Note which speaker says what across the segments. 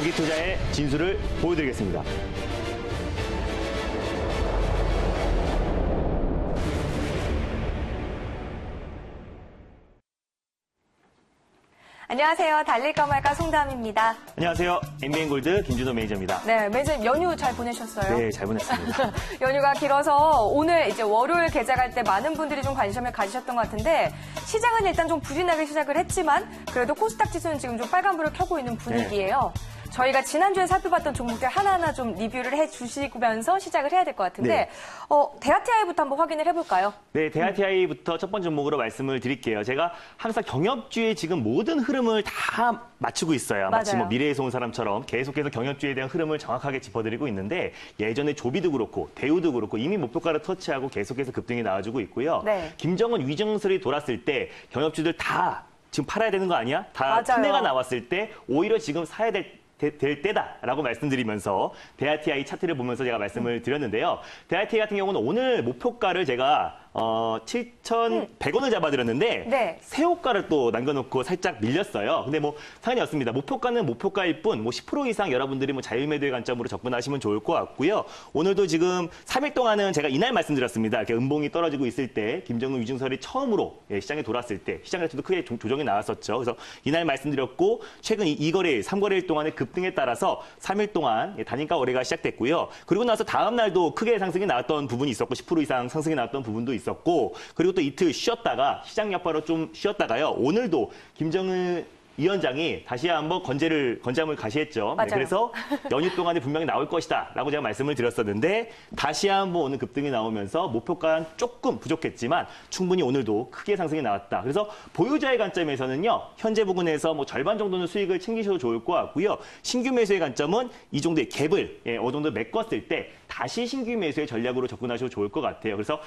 Speaker 1: 장기투자의 진수를 보여드리겠습니다.
Speaker 2: 안녕하세요. 달릴까 말까 송다음입니다.
Speaker 1: 안녕하세요. MBN골드 김준호 매니저입니다.
Speaker 2: 네, 매니저님 연휴 잘 보내셨어요?
Speaker 1: 네, 잘 보냈습니다.
Speaker 2: 연휴가 길어서 오늘 이제 월요일 개장할 때 많은 분들이 좀 관심을 가지셨던 것 같은데 시장은 일단 좀 부진하게 시작을 했지만 그래도 코스닥 지수는 지금 좀 빨간불을 켜고 있는 분위기예요. 네. 저희가 지난주에 살펴봤던 종목들 하나하나 좀 리뷰를 해주시면서 시작을 해야 될 것 같은데
Speaker 1: 네.
Speaker 2: 대하티아이부터 한번 확인을 해볼까요?
Speaker 1: 네, 대하티아이부터 첫 번째 종목으로 말씀을 드릴게요. 제가 항상 경협주의 지금 모든 흐름을 다 맞추고 있어요. 마치 뭐 미래에서 온 사람처럼 계속해서 경협주에 대한 흐름을 정확하게 짚어드리고 있는데 예전에 조비도 그렇고 대우도 그렇고 이미 목표가를 터치하고 계속해서 급등이 나와주고 있고요.
Speaker 2: 네.
Speaker 1: 김정은 위정설이 돌았을 때 경협주들 다 지금 팔아야 되는 거 아니야? 다 틈내가 나왔을 때 오히려 지금 사야 될 때다라고 말씀드리면서 대하티아이 차트를 보면서 제가 말씀을 드렸는데요. 대하티아이 같은 경우는 오늘 목표가를 제가 7,100원을 잡아드렸는데
Speaker 2: 네.
Speaker 1: 새호가를 또 남겨놓고 살짝 밀렸어요. 근데 뭐 상관이 없습니다. 목표가는 목표가일 뿐 뭐 10% 이상 여러분들이 뭐 자유매도의 관점으로 접근하시면 좋을 것 같고요. 오늘도 지금 3일 동안은 제가 이날 말씀드렸습니다. 이렇게 음봉이 떨어지고 있을 때 김정은 위증설이 처음으로 시장에 돌았을 때 시장 자체도 크게 조정이 나왔었죠. 그래서 이날 말씀드렸고 최근 2거래일, 3거래일 동안의 급등에 따라서 3일 동안 단일가 거래가 시작됐고요. 그리고 나서 다음 날도 크게 상승이 나왔던 부분이 있었고 10% 이상 상승이 나왔던 부분도 있었고 그리고 또 이틀 쉬었다가 시장 여파로 좀 쉬었다가요. 오늘도 김정은 위원장이 다시 한번 건잠을 가시했죠. 네, 그래서 연휴 동안에 분명히 나올 것이다 라고 제가 말씀을 드렸었는데 다시 한번 오늘 급등이 나오면서 목표가는 조금 부족했지만 충분히 오늘도 크게 상승이 나왔다. 그래서 보유자의 관점에서는요. 현재 부근에서 뭐 절반 정도는 수익을 챙기셔도 좋을 것 같고요. 신규 매수의 관점은 이 정도의 갭을 어느 정도 메꿨을 때 다시 신규 매수의 전략으로 접근하셔도 좋을 것 같아요. 그래서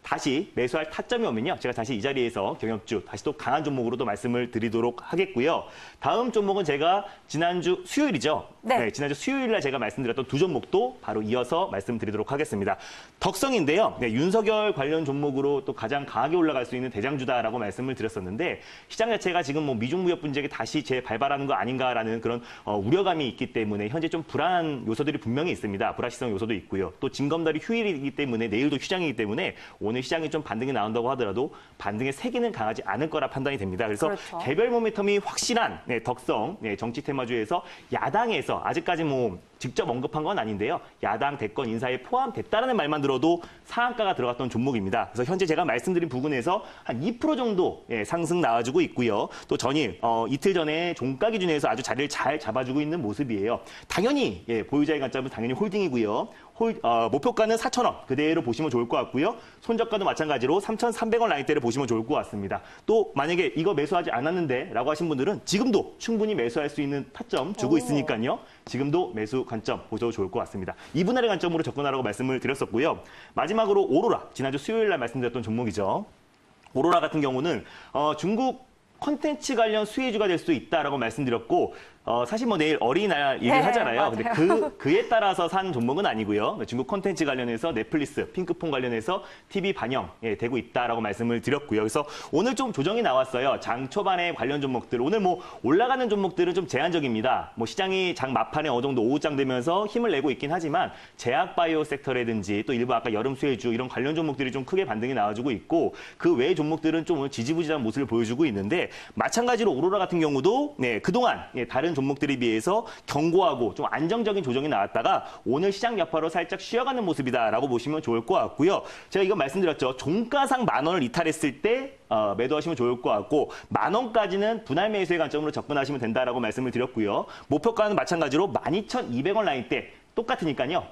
Speaker 1: 다시 매수할 타점이 오면요. 제가 다시 이 자리에서 경협주, 다시 또 강한 종목으로도 말씀을 드리도록 하겠고요. 다음 종목은 제가 지난주 수요일이죠. 네, 지난주 수요일날 제가 말씀드렸던 두 종목도 바로 이어서 말씀드리도록 하겠습니다. 덕성인데요. 네, 윤석열 관련 종목으로 또 가장 강하게 올라갈 수 있는 대장주다라고 말씀을 드렸었는데 시장 자체가 지금 뭐 미중무역 분쟁이 다시 재발발하는 거 아닌가라는 그런 우려감이 있기 때문에 현재 좀 불안한 요소들이 분명히 있습니다. 불확실성 요소도 있고요. 또 진검다리 휴일이기 때문에 내일도 휴장이기 때문에 오늘 시장이 좀 반등이 나온다고 하더라도 반등의 세기는 강하지 않을 거라 판단이 됩니다. 그래서 개별 모멘텀이 확실한 덕성 정치 테마주에서 야당에서 아직까지 뭐 직접 언급한 건 아닌데요. 야당 대권 인사에 포함됐다는 말만 들어도 상한가가 들어갔던 종목입니다. 그래서 현재 제가 말씀드린 부분에서 한 2% 정도 상승 나와주고 있고요. 또 전일 이틀 전에 종가 기준에서 아주 자리를 잘 잡아주고 있는 모습이에요. 당연히 보유자의 관점은 당연히 홀딩이고요. 목표가는 4,000원 그대로 보시면 좋을 것 같고요. 손절가도 마찬가지로 3,300원 라인대를 보시면 좋을 것 같습니다. 또 만약에 이거 매수하지 않았는데 라고 하신 분들은 지금도 충분히 매수할 수 있는 타점 주고 있으니까요. 지금도 매수 관점 보셔도 좋을 것 같습니다. 2분할의 관점으로 접근하라고 말씀을 드렸었고요. 마지막으로 오로라, 지난주 수요일 날 말씀드렸던 종목이죠. 오로라 같은 경우는 중국 콘텐츠 관련 수혜주가 될 수 있다라고 말씀드렸고 사실 뭐 내일 어린이날 얘기를 하잖아요. 근데 그에 따라서 산 종목은 아니고요. 중국 콘텐츠 관련해서 넷플릭스, 핑크폰 관련해서 TV 반영 되고 있다라고 말씀을 드렸고요. 그래서 오늘 좀 조정이 나왔어요. 장 초반에 관련 종목들. 오늘 뭐 올라가는 종목들은 좀 제한적입니다. 뭐 시장이 장 막판에 어느 정도 오후장 되면서 힘을 내고 있긴 하지만 제약 바이오 섹터라든지 또 일부 아까 여름 수혜주 이런 관련 종목들이 좀 크게 반등이 나와주고 있고 그 외의 종목들은 좀 오늘 지지부진한 모습을 보여주고 있는데 마찬가지로 오로라 같은 경우도 그동안 다른 종목들에 비해서 견고하고 좀 안정적인 조정이 나왔다가 오늘 시장 여파로 살짝 쉬어가는 모습이다라고 보시면 좋을 것 같고요. 제가 이거 말씀드렸죠. 종가상 10,000원을 이탈했을 때 매도하시면 좋을 것 같고 10,000원까지는 분할 매수의 관점으로 접근하시면 된다라고 말씀을 드렸고요. 목표가는 마찬가지로 12,200원 라인대 똑같으니까요.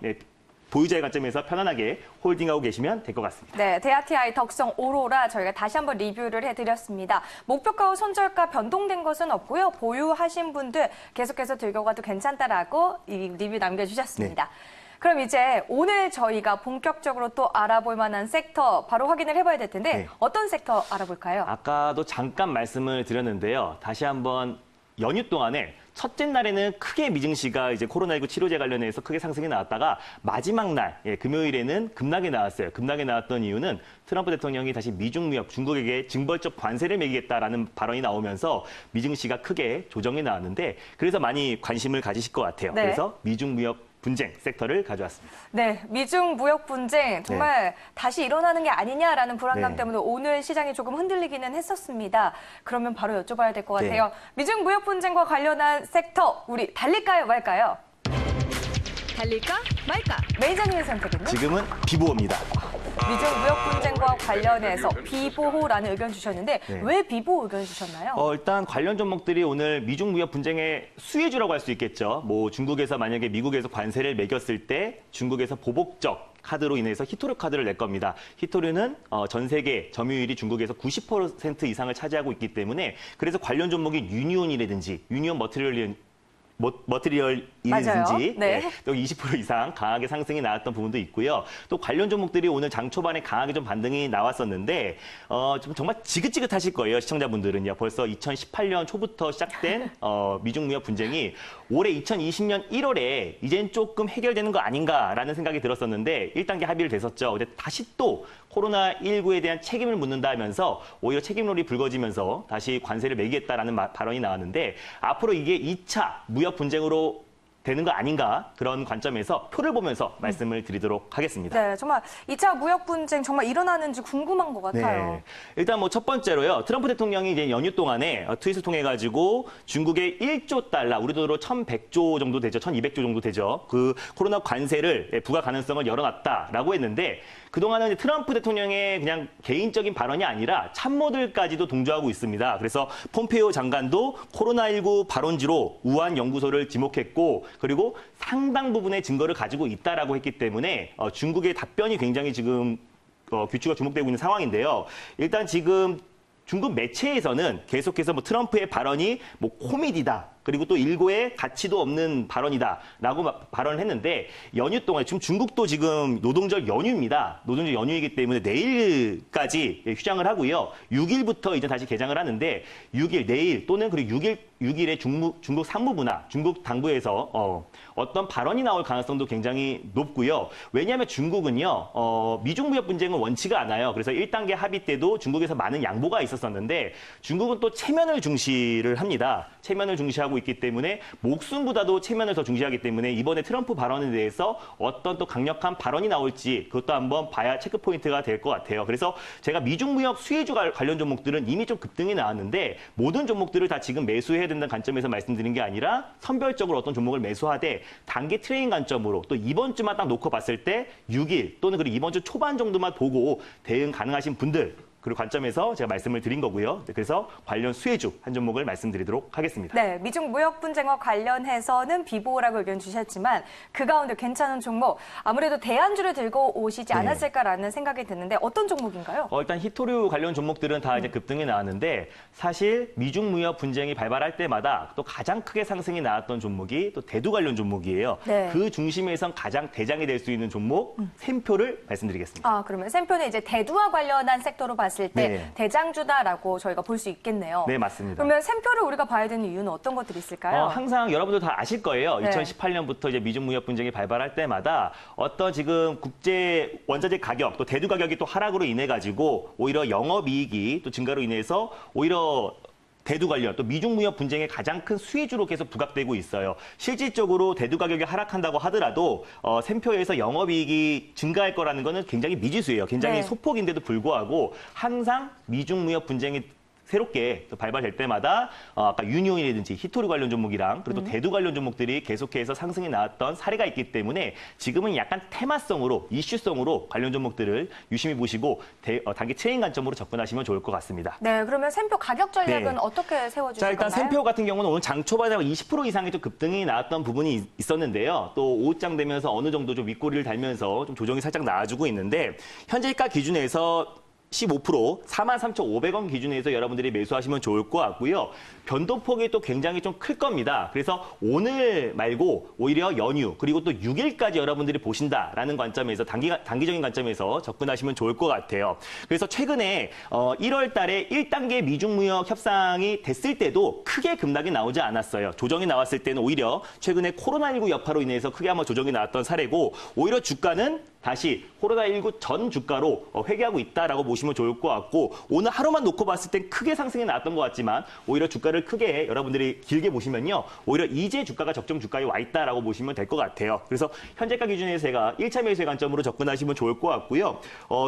Speaker 1: 보유자의 관점에서 편안하게 홀딩하고 계시면 될 것 같습니다.
Speaker 2: 네, 대하티아이 덕성 오로라 저희가 다시 한번 리뷰를 해드렸습니다. 목표가와 손절가 변동된 것은 없고요. 보유하신 분들 계속해서 들고 가도 괜찮다라고 이 리뷰 남겨주셨습니다. 네. 그럼 이제 오늘 저희가 본격적으로 또 알아볼 만한 섹터 바로 확인을 해봐야 될 텐데 어떤 섹터 알아볼까요?
Speaker 1: 아까도 잠깐 말씀을 드렸는데요. 다시 한번 연휴 동안에 첫째 날에는 크게 미증시가 이제 코로나19 치료제 관련해서 크게 상승이 나왔다가 마지막 날, 금요일에는 급락이 나왔어요. 급락이 나왔던 이유는 트럼프 대통령이 다시 미중 무역, 중국에게 징벌적 관세를 매기겠다라는 발언이 나오면서 미증시가 크게 조정이 나왔는데 그래서 많이 관심을 가지실 것 같아요.
Speaker 2: 네.
Speaker 1: 그래서 미중 무역 분쟁 섹터를 가져왔습니다.
Speaker 2: 네, 미중 무역 분쟁 정말 다시 일어나는 게 아니냐라는 불안감
Speaker 1: 네.
Speaker 2: 때문에 오늘 시장이 조금 흔들리기는 했었습니다. 그러면 바로 여쭤봐야 될 것 같아요.
Speaker 1: 네.
Speaker 2: 미중 무역 분쟁과 관련한 섹터 우리 달릴까요, 말까요?
Speaker 3: 달릴까 말까?
Speaker 2: 매니저님의 선택은요?
Speaker 1: 지금은 비보호입니다.
Speaker 2: 미중 무역 분쟁과 관련해서 비보호라는 의견 주셨는데
Speaker 1: 네.
Speaker 2: 왜 비보호 의견 주셨나요?
Speaker 1: 일단 관련 종목들이 오늘 미중 무역 분쟁의 수혜주라고 할 수 있겠죠. 뭐 중국에서 만약에 미국에서 관세를 매겼을 때 중국에서 보복적 카드로 인해서 히토류 카드를 낼 겁니다. 히토류는 전 세계 점유율이 중국에서 90% 이상을 차지하고 있기 때문에 그래서 관련 종목이 유니온이라든지 유니온 머티리얼이든지
Speaker 2: 맞아요. 네.
Speaker 1: 또 20% 이상 강하게 상승이 나왔던 부분도 있고요. 또 관련 종목들이 오늘 장 초반에 강하게 좀 반등이 나왔었는데 좀 정말 지긋지긋하실 거예요. 시청자분들은요. 벌써 2018년 초부터 시작된 미중 무역 분쟁이 올해 2020년 1월에 이젠 조금 해결되는 거 아닌가라는 생각이 들었었는데 1단계 합의를 됐었죠. 근데 다시 또 코로나19에 대한 책임을 묻는다면서 오히려 책임론이 불거지면서 다시 관세를 매기겠다라는 발언이 나왔는데 앞으로 이게 2차 무역 분쟁으로 되는 거 아닌가 그런 관점에서 표를 보면서 말씀을 드리도록 하겠습니다.
Speaker 2: 네, 정말 2차 무역 분쟁 정말 일어나는지 궁금한 것 같아요.
Speaker 1: 네. 일단 뭐 첫 번째로요. 트럼프 대통령이 이제 연휴 동안에 트윗을 통해 가지고 중국의 1조 달러, 우리 돈으로 1,100조 정도 되죠. 1,200조 정도 되죠. 그 코로나 관세를 부과 가능성을 열어놨다라고 했는데 그동안은 트럼프 대통령의 그냥 개인적인 발언이 아니라 참모들까지도 동조하고 있습니다. 그래서 폼페이오 장관도 코로나19 발원지로 우한 연구소를 지목했고 그리고 상당 부분의 증거를 가지고 있다라고 했기 때문에 중국의 답변이 굉장히 지금 규칙가 주목되고 있는 상황인데요. 일단 지금 중국 매체에서는 계속해서 뭐 트럼프의 발언이 뭐 코미디다. 그리고 또 일고의 가치도 없는 발언이다라고 발언을 했는데 연휴 동안 지금 중국도 지금 노동절 연휴입니다. 노동절 연휴이기 때문에 내일까지 휴장을 하고요. 6일부터 이제 다시 개장을 하는데 6일 내일 또는 그리고 6일에 중국 상무부나 중국 당부에서 어떤 발언이 나올 가능성도 굉장히 높고요. 왜냐하면 중국은요. 미중 무역 분쟁은 원치가 않아요. 그래서 1단계 합의 때도 중국에서 많은 양보가 있었었는데 중국은 또 체면을 중시를 합니다. 체면을 중시하고 있기 때문에 목숨보다도 체면을 더 중시하기 때문에 이번에 트럼프 발언에 대해서 어떤 또 강력한 발언이 나올지 그것도 한번 봐야 체크 포인트가 될 것 같아요. 그래서 제가 미중 무역 수혜주 관련 종목들은 이미 좀 급등이 나왔는데 모든 종목들을 다 지금 매수해야 된다는 관점에서 말씀드린 게 아니라 선별적으로 어떤 종목을 매수하되 단기 트레이딩 관점으로 또 이번 주만 딱 놓고 봤을 때 6일 또는 그리고 이번 주 초반 정도만 보고 대응 가능하신 분들 그리고 관점에서 제가 말씀을 드린 거고요. 그래서 관련 수혜주 한 종목을 말씀드리도록 하겠습니다.
Speaker 2: 네, 미중 무역 분쟁과 관련해서는 비보호라고 의견 주셨지만 그 가운데 괜찮은 종목 아무래도 대안주를 들고 오시지 않았을까라는 생각이 드는데 어떤 종목인가요?
Speaker 1: 일단 히토류 관련 종목들은 다 이제 급등이 나왔는데 사실 미중 무역 분쟁이 발발할 때마다 또 가장 크게 상승이 나왔던 종목이 또 대두 관련 종목이에요.
Speaker 2: 네.
Speaker 1: 그 중심에선 가장 대장이 될 수 있는 종목 샘표를 말씀드리겠습니다.
Speaker 2: 아, 그러면 샘표는 이제 대두와 관련한 섹터로 봤을 때
Speaker 1: 네.
Speaker 2: 대장주다라고 저희가 볼 수 있겠네요.
Speaker 1: 네, 맞습니다.
Speaker 2: 그러면 샘표를 우리가 봐야 되는 이유는 어떤 것들이 있을까요?
Speaker 1: 항상 여러분들 다 아실 거예요.
Speaker 2: 네.
Speaker 1: 2018년부터 이제 미중 무역 분쟁이 발발할 때마다 어떤 지금 국제 원자재 가격 또 대두 가격이 또 하락으로 인해 가지고 오히려 영업이익이 또 증가로 인해서 오히려 대두 관련 또 미중 무역 분쟁의 가장 큰 수혜주로 계속 부각되고 있어요. 실질적으로 대두 가격이 하락한다고 하더라도 샘표에서 영업이익이 증가할 거라는 거는 굉장히 미지수예요. 굉장히
Speaker 2: 네.
Speaker 1: 소폭인데도 불구하고 항상 미중 무역 분쟁이 새롭게 또 발발될 때마다 아까 유니온이라든지 히토류 관련 종목이랑 그리고 또 대두 관련 종목들이 계속해서 상승이 나왔던 사례가 있기 때문에 지금은 약간 테마성으로 이슈성으로 관련 종목들을 유심히 보시고 단기 트레이딩 관점으로 접근하시면 좋을 것 같습니다.
Speaker 2: 네, 그러면 샘표 가격 전략은
Speaker 1: 네.
Speaker 2: 어떻게 세워주실
Speaker 1: 자, 일단
Speaker 2: 건가요?
Speaker 1: 샘표 같은 경우는 오늘 장 초반에 20% 이상의 또 급등이 나왔던 부분이 있었는데요. 또 오후장 되면서 어느 정도 좀 윗꼬리를 달면서 좀 조정이 살짝 나와주고 있는데 현재가 기준에서 15% 43,500원 기준에서 여러분들이 매수하시면 좋을 것 같고요. 변동폭이 또 굉장히 좀 클 겁니다. 그래서 오늘 말고 오히려 연휴 그리고 또 6일까지 여러분들이 보신다라는 관점에서 단기적인 관점에서 접근하시면 좋을 것 같아요. 그래서 최근에 1월 달에 1단계 미중무역 협상이 됐을 때도 크게 급락이 나오지 않았어요. 조정이 나왔을 때는 오히려 최근에 코로나19 여파로 인해서 크게 한번 조정이 나왔던 사례고 오히려 주가는 다시 코로나19 전 주가로 회귀하고 있다라고 보시면 좋을 것 같고 오늘 하루만 놓고 봤을 땐 크게 상승이 나왔던 것 같지만 오히려 주가를 크게 여러분들이 길게 보시면요. 오히려 이제 주가가 적정 주가에 와 있다라고 보시면 될 것 같아요. 그래서 현재가 기준에서 제가 1차 매수의 관점으로 접근하시면 좋을 것 같고요.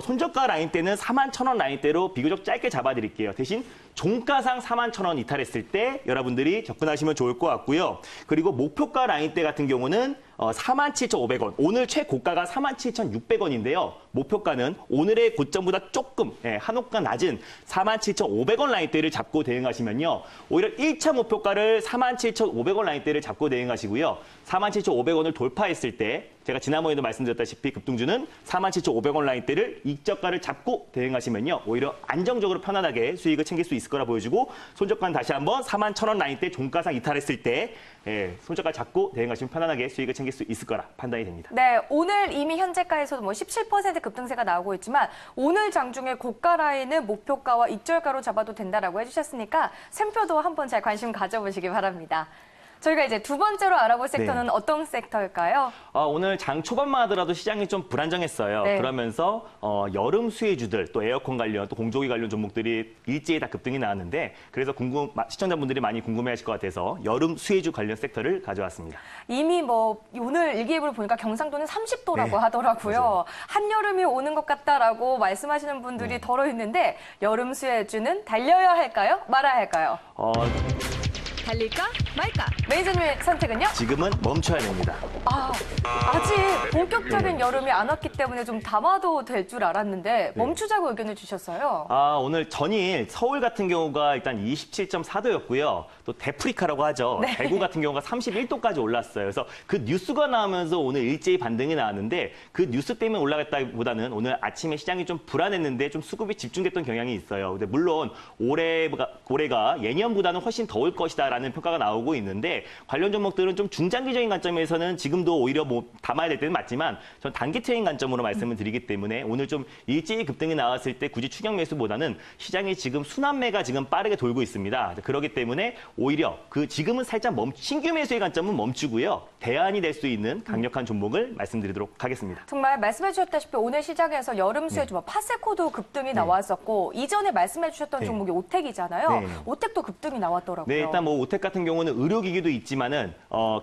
Speaker 1: 손저가 라인대는 41,000원 라인대로 비교적 짧게 잡아드릴게요. 대신 종가상 41,000원 이탈했을 때 여러분들이 접근하시면 좋을 것 같고요. 그리고 목표가 라인대 같은 경우는 47,500원. 오늘 최고가가 47,600원인데요. 목표가는 오늘의 고점보다 조금 한 호가 낮은 47,500원 라인대를 잡고 대응하시면요. 오히려 1차 목표가를 47,500원 라인대를 잡고 대응하시고요. 47,500원을 돌파했을 때 제가 지난번에도 말씀드렸다시피 급등주는 47,500원 라인대를 이저가를 잡고 대응하시면요. 오히려 안정적으로 편안하게 수익을 챙길 수 있을 거라 보여지고 손저가는 다시 한번 41,000원 라인대 종가상 이탈했을 때 손저가 잡고 대응하시면 편안하게 수익을 챙길 수 있을 거라 판단이 됩니다.
Speaker 2: 네, 오늘 이미 현재가에서도 17% 급등세가 나오고 있지만 오늘 장중에 고가 라인은 목표가와 익절가로 잡아도 된다라고 해주셨으니까 샘표도 한번 잘 관심 가져보시기 바랍니다. 저희가 이제 두 번째로 알아볼 섹터는 어떤 섹터일까요?
Speaker 1: 오늘 장 초반만 하더라도 시장이 좀 불안정했어요.
Speaker 2: 네.
Speaker 1: 그러면서 여름 수혜주들, 또 에어컨 관련, 또 공조기 관련 종목들이 일제히 다 급등이 나왔는데 그래서 시청자분들이 많이 궁금해하실 것 같아서 여름 수혜주 관련 섹터를 가져왔습니다.
Speaker 2: 이미 오늘 일기예보를 보니까 경상도는 30도라고
Speaker 1: 네,
Speaker 2: 하더라고요.
Speaker 1: 맞아요.
Speaker 2: 한여름이 오는 것 같다라고 말씀하시는 분들이 덜어 있는데 여름 수혜주는 달려야 할까요? 말아야 할까요?
Speaker 3: 달릴까 말까.
Speaker 2: 매니저님의 선택은요?
Speaker 1: 지금은 멈춰야 됩니다.
Speaker 2: 아직 본격적인 여름이 안 왔기 때문에 좀 담아도 될 줄 알았는데 멈추자고 의견을 주셨어요.
Speaker 1: 오늘 전일 서울 같은 경우가 일단 27.4도였고요. 또 데프리카라고 하죠. 대구 같은 경우가 31도까지 올랐어요. 그래서 그 뉴스가 나오면서 오늘 일제히 반등이 나왔는데 그 뉴스 때문에 올라갔다기보다는 오늘 아침에 시장이 좀 불안했는데 좀 수급이 집중됐던 경향이 있어요. 근데 물론 올해가 예년보다는 훨씬 더울 것이다라는 평가가 나오고 있는데 관련 종목들은 좀 중장기적인 관점에서는 지금도 오히려 담아야 될 때는 맞지만 전 단기 트레이딩 관점으로 말씀을 드리기 때문에 오늘 좀 일제히 급등이 나왔을 때 굳이 추격 매수보다는 시장이 지금 순환매가 지금 빠르게 돌고 있습니다. 그렇기 때문에 오히려 지금은 살짝 신규 매수의 관점은 멈추고요. 대안이 될 수 있는 강력한 종목을 말씀드리도록 하겠습니다.
Speaker 2: 정말 말씀해 주셨다시피 오늘 시장에서 여름 수혜주 파세코도 급등이 나왔었고 이전에 말씀해 주셨던 종목이 오텍이잖아요. 오텍도 급등이 나왔더라고요.
Speaker 1: 네, 일단 오텍 같은 경우는 의료기기도 있지만은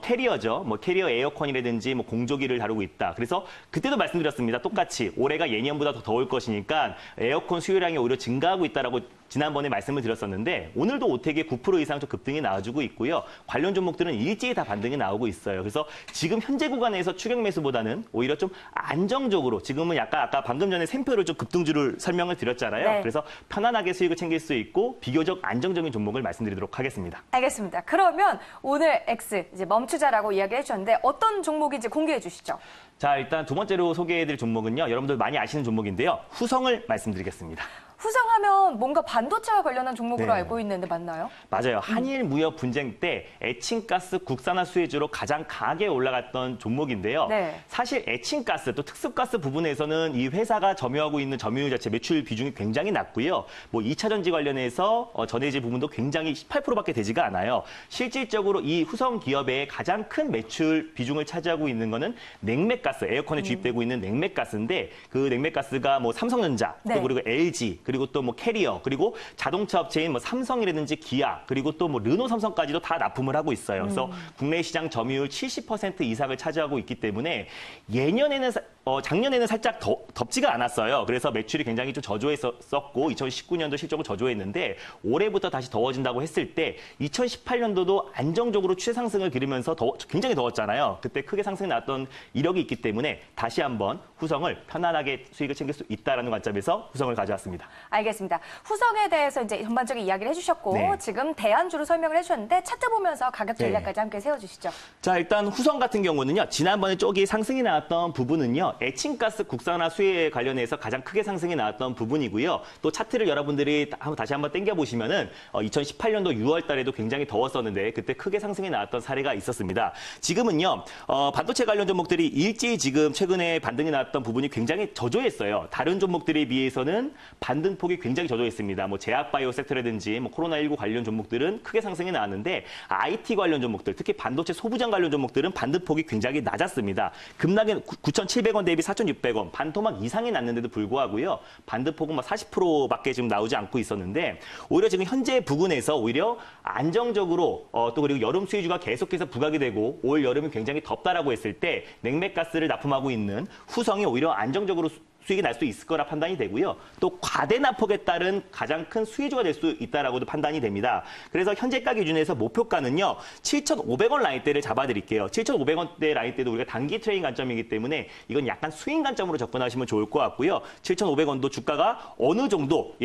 Speaker 1: 캐리어죠. 캐리어 에어컨이라든지 공조기를 다루고 있다. 그래서 그때도 말씀드렸습니다. 똑같이 올해가 예년보다 더 더울 것이니까 에어컨 수요량이 오히려 증가하고 있다라고 지난번에 말씀을 드렸었는데 오늘도 오텍이 9% 이상 좀 급등이 나와주고 있고요. 관련 종목들은 일제히 다 반등이 나오고 있어요. 그래서 지금 현재 구간에서 추격 매수보다는 오히려 좀 안정적으로 지금은 약간 아까 방금 전에 샘표를 좀 급등주를 설명을 드렸잖아요.
Speaker 2: 네.
Speaker 1: 그래서 편안하게 수익을 챙길 수 있고 비교적 안정적인 종목을 말씀드리도록 하겠습니다.
Speaker 2: 알겠습니다. 그러면 오늘 X 이제 멈추자라고 이야기해 주셨는데 어떤 종목인지 공개해 주시죠.
Speaker 1: 자, 일단 두 번째로 소개해드릴 종목은요. 여러분들 많이 아시는 종목인데요. 후성을 말씀드리겠습니다.
Speaker 2: 후성하면 뭔가 반도체와 관련한 종목으로
Speaker 1: 네.
Speaker 2: 알고 있는데 맞나요?
Speaker 1: 맞아요. 한일 무역 분쟁 때 에칭가스 국산화 수혜주로 가장 강하게 올라갔던 종목인데요.
Speaker 2: 네.
Speaker 1: 사실 에칭가스 또 특수가스 부분에서는 이 회사가 점유하고 있는 점유율 자체 매출 비중이 굉장히 낮고요. 2차 전지 관련해서 전해질 부분도 굉장히 18%밖에 되지가 않아요. 실질적으로 이 후성 기업의 가장 큰 매출 비중을 차지하고 있는 거는 냉매가스, 에어컨에 주입되고 있는 냉매가스인데 그 냉매가스가 삼성전자,
Speaker 2: 네.
Speaker 1: 또 그리고 LG, 그리고 또 캐리어, 그리고 자동차 업체인 삼성이라든지 기아, 그리고 또 르노 삼성까지도 다 납품을 하고 있어요. 그래서 국내 시장 점유율 70% 이상을 차지하고 있기 때문에 작년에는 살짝 덥지가 않았어요. 그래서 매출이 굉장히 좀 저조했었고 2019년도 실적을 저조했는데 올해부터 다시 더워진다고 했을 때 2018년도도 안정적으로 최상승을 기르면서 굉장히 더웠잖아요. 그때 크게 상승이 나왔던 이력이 있기 때문에 다시 한번 후성을 편안하게 수익을 챙길 수 있다는 관점에서 후성을 가져왔습니다.
Speaker 2: 알겠습니다. 후성에 대해서 이제 전반적인 이야기를 해주셨고
Speaker 1: 네.
Speaker 2: 지금 대안주로 설명을 해주셨는데 차트 보면서 가격 전략까지 함께 세워주시죠.
Speaker 1: 자, 일단 후성 같은 경우는요. 지난번에 쪽이 상승이 나왔던 부분은요. 에칭가스 국산화 수혜에 관련해서 가장 크게 상승이 나왔던 부분이고요. 또 차트를 여러분들이 다시 한번 당겨보시면은 2018년도 6월 달에도 굉장히 더웠었는데 그때 크게 상승이 나왔던 사례가 있었습니다. 지금은요, 반도체 관련 종목들이 일제히 지금 최근에 반등이 나왔던 부분이 굉장히 저조했어요. 다른 종목들에 비해서는 반등폭이 굉장히 저조했습니다. 뭐 제약바이오 섹터라든지 뭐 코로나19 관련 종목들은 크게 상승이 나왔는데 IT 관련 종목들, 특히 반도체 소부장 관련 종목들은 반등폭이 굉장히 낮았습니다. 급락이 9,700원 대비 4,600원, 반토막 이상이 났는데도 불구하고요. 반등폭은 막 40%밖에 지금 나오지 않고 있었는데 오히려 지금 현재 부근에서 오히려 안정적으로 또 그리고 여름 수혜주가 계속해서 부각이 되고 올 여름이 굉장히 덥다라고 했을 때 냉매가스를 납품하고 있는 후성이 오히려 안정적으로 수익이 날 수 있을 거라 판단이 되고요. 또 과대 낙폭에 따른 가장 큰 수혜주가 될 수 있다라고도 판단이 됩니다. 그래서 현재가 기준에서 목표가는요. 7,500원 라인대를 잡아드릴게요. 7,500원대 라인대도 우리가 단기 트레이딩 관점이기 때문에 이건 약간 스윙 관점으로 접근하시면 좋을 것 같고요. 7,500원도 주가가 어느 정도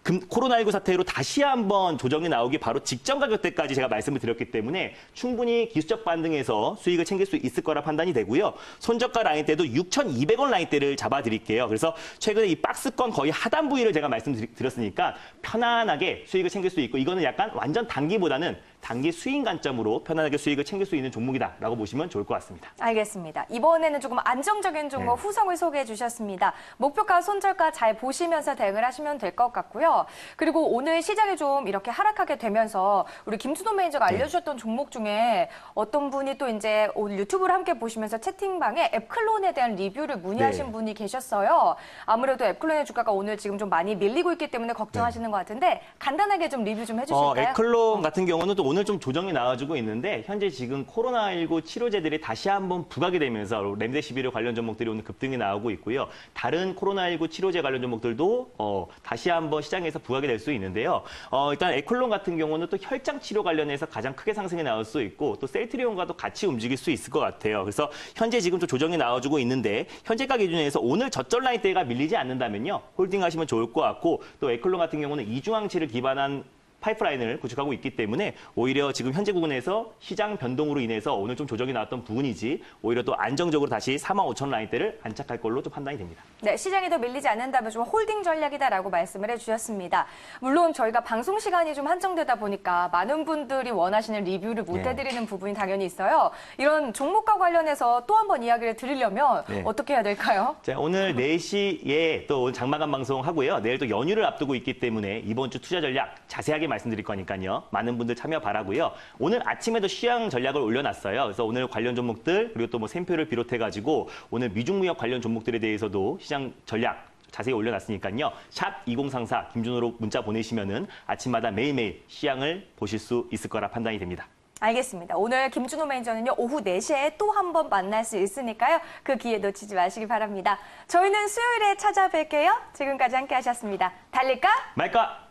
Speaker 1: 코로나19 사태로 다시 한번 조정이 나오기 바로 직전 가격대까지 제가 말씀을 드렸기 때문에 충분히 기술적 반등에서 수익을 챙길 수 있을 거라 판단이 되고요. 손저가 라인대도 6,200원 라인대를 잡아드릴게요. 그래서 최근에 이 박스권 거의 하단 부위를 제가 말씀드렸으니까 편안하게 수익을 챙길 수 있고 이거는 약간 완전 단기보다는 단기 스윙 관점으로 편안하게 수익을 챙길 수 있는 종목이다라고 보시면 좋을 것 같습니다.
Speaker 2: 알겠습니다. 이번에는 조금 안정적인 종목 후성을 소개해 주셨습니다. 목표가 손절가 잘 보시면서 대응을 하시면 될 것 같고요. 그리고 오늘 시장이 좀 이렇게 하락하게 되면서 우리 김준호 매니저가 알려주셨던 종목 중에 어떤 분이 또 이제 오늘 유튜브를 함께 보시면서 채팅방에 앱클론에 대한 리뷰를 문의하신 분이 계셨어요. 아무래도 앱클론의 주가가 오늘 지금 좀 많이 밀리고 있기 때문에 걱정하시는 것 같은데 간단하게 좀 리뷰 좀 해주실까요?
Speaker 1: 앱클론 같은 경우는 또 오늘 좀 조정이 나와주고 있는데 현재 지금 코로나19 치료제들이 다시 한번 부각이 되면서 렘데시비르 관련 종목들이 오늘 급등이 나오고 있고요. 다른 코로나19 치료제 관련 종목들도 다시 한번 시장에서 부각이 될 수 있는데요. 일단 앱클론 같은 경우는 또 혈장 치료 관련해서 가장 크게 상승이 나올 수 있고 또 셀트리온과도 같이 움직일 수 있을 것 같아요. 그래서 현재 지금 좀 조정이 나와주고 있는데 현재가 기준에서 오늘 저점 라인대가 밀리지 않는다면요. 홀딩하시면 좋을 것 같고 또 앱클론 같은 경우는 이중항체를 기반한 파이프라인을 구축하고 있기 때문에 오히려 지금 현재 구간에서 시장 변동으로 인해서 오늘 좀 조정이 나왔던 부분이지 오히려 또 안정적으로 다시 45,000 라인대를 안착할 걸로 좀 판단이 됩니다.
Speaker 2: 네, 시장이 더 밀리지 않는다면 좀 홀딩 전략이다라고 말씀을 해주셨습니다. 물론 저희가 방송 시간이 좀 한정되다 보니까 많은 분들이 원하시는 리뷰를 못 해드리는 부분이 당연히 있어요. 이런 종목과 관련해서 또 한 번 이야기를 드리려면 어떻게 해야 될까요?
Speaker 1: 자, 오늘 4시에 또 장마감 방송 하고요. 내일 또 연휴를 앞두고 있기 때문에 이번 주 투자 전략 자세하게 말씀드릴 거니까요. 많은 분들 참여 바라고요. 오늘 아침에도 시황 전략을 올려놨어요. 그래서 오늘 관련 종목들 그리고 또 뭐 샘표를 비롯해가지고 오늘 미중무역 관련 종목들에 대해서도 시장 전략 자세히 올려놨으니까요. 샵 2034 김준호로 문자 보내시면은 아침마다 매일매일 시황을 보실 수 있을 거라 판단이 됩니다.
Speaker 2: 알겠습니다. 오늘 김준호 매니저는요, 오후 4시에 또 한 번 만날 수 있으니까요. 그 기회 놓치지 마시기 바랍니다. 저희는 수요일에 찾아뵐게요. 지금까지 함께 하셨습니다. 달릴까?
Speaker 1: 말까?